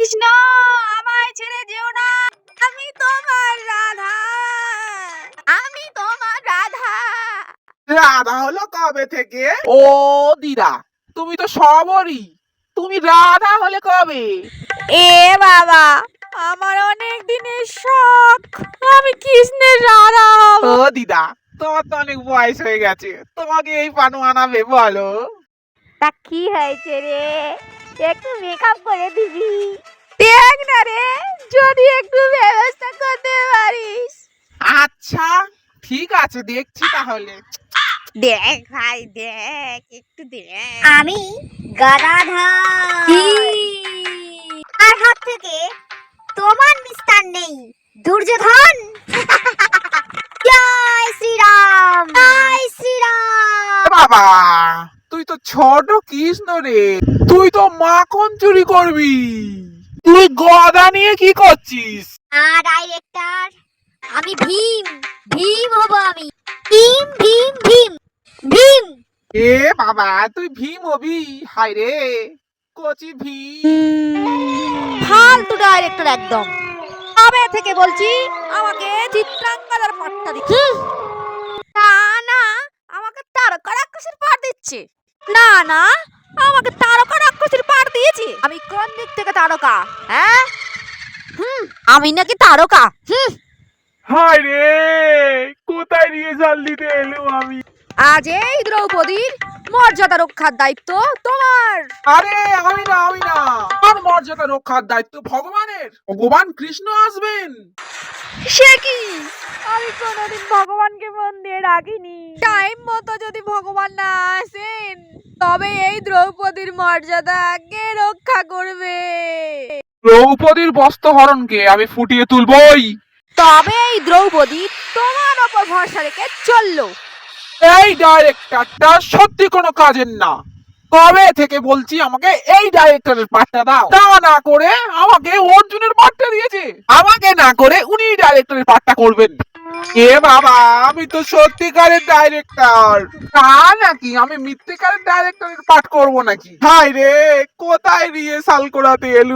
কৃষ্ণ, আমায় ছেড়ে যেও না। আমি তোমার রাধা। আমি তোমার রাধা। রাধা হলো কবে থেকে? ও দিদা, তুমি তো সবরই। তুমি রাধা হলে কবে? এ বাবা, আমার অনেক দিনের শখ, আমি কৃষ্ণের রাধা হব। ও দিদা, তোমার তো অনেক বয়স হয়ে গেছে, তোমাকে এই পানু আনাবে বলো? তা কি হয়েছে রে, একটু মেকআপ করে দিবি? দেখ না রে, যদি একটু ব্যবস্থা করতে পারিস। আচ্ছা ঠিক আছে, দেখছি তাহলে। দেখ ভাই, দেখ একটু দেখ। আমি গাদাধার। আর হাত থেকে তোমার নিস্তার নেই দুর্যোধন। জয় শ্রীরাম, জয় শ্রীরাম। বাবা, তুই তো ছোট কৃষ্ণ রে, তুই তো মাখন চুরি করবি। তুই গদা নিয়ে কি করছিস? ডাইরেক্টর, আমি ভীম, ভীম হব আমি। ভীম ভীম ভীম ভীম। এ বাবা, তুই ভীম হবি? হায় রে, কচি ভীম। ফালতু ডাইরেক্টর একদম। কবে থেকে বলছি আমাকে চিত্রাঙ্গদার পাঠটা দিচ্ছে। না না, আমাকে তারকা রাক্ষসীর পাঠ দিচ্ছে। না না, আমাকে তারকা রাক্ষসীর পাঠ দিয়েছে। আমি কোন দিক থেকে তারকা? হ্যাঁ, আমি নাকি তারকা? হায় রে, কোথায় নিয়ে জাল দিতে এলো আমি? আজ এই দ্রৌপদীর মর্যাদা রক্ষার দায়িত্ব তোমার। আরে আমি না, আমি না, আমার মর্যাদা রক্ষার দায়িত্ব ভগবানের। ভগবান কৃষ্ণ আসবেন। সে কি, আমি কোনোদিন ভগবানকে মন দিয়ে ডাকিনি। টাইম মতো যদি ভগবান না আসেন, তবে এই দ্রৌপদীর মর্যাদা কে রক্ষা করবে? দ্রৌপদীর বস্ত্রহরণকে আমি ফুটিয়ে তুলবই। তবে এই দ্রৌপদী তোমার ওপর ভরসা রেখে চললো। এই ডাইরেক্টরটা সত্যি কোনো কাজের না। কবে থেকে বলছি আমাকে এই ডাইরেক্টরের পাঠটা দাও, তা না করে আমাকে অর্জুনের পাঠটা দিয়েছে। আমাকে না করে উনি ডাইরেক্টরের পাঠটা করবেন। এ বাবা, আমি তো সত্যিকারের ডাইরেক্টর, তা নাকি আমি মিথ্যেকারের ডাইরেক্টরের পাঠ করব নাকি? হায় রে, কোথায় রিহার্সাল করাতে এলু।